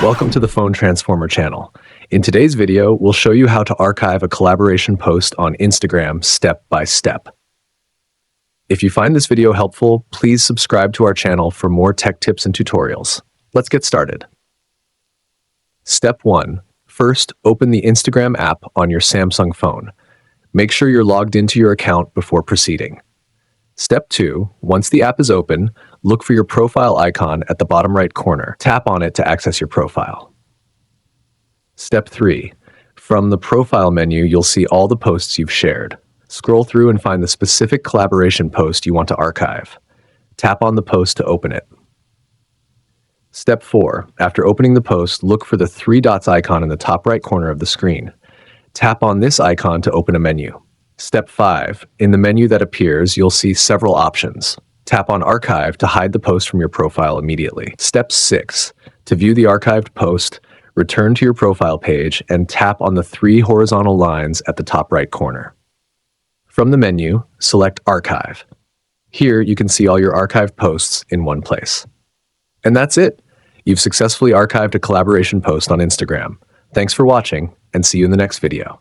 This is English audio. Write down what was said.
Welcome to the Phone Transformer channel. In today's video, we'll show you how to archive a collaboration post on Instagram step by step. If you find this video helpful, please subscribe to our channel for more tech tips and tutorials. Let's get started. Step 1. First, open the Instagram app on your Samsung phone. Make sure you're logged into your account before proceeding. Step 2. Once the app is open, look for your profile icon at the bottom right corner. Tap on it to access your profile. Step 3. From the profile menu, you'll see all the posts you've shared. Scroll through and find the specific collaboration post you want to archive. Tap on the post to open it. Step 4. After opening the post, look for the three dots icon in the top right corner of the screen. Tap on this icon to open a menu. Step 5. In the menu that appears, you'll see several options. Tap on Archive to hide the post from your profile immediately. Step 6. To view the archived post, return to your profile page and tap on the three horizontal lines at the top right corner. From the menu, select Archive. Here, you can see all your archived posts in one place. And that's it. You've successfully archived a collaboration post on Instagram. Thanks for watching, and see you in the next video.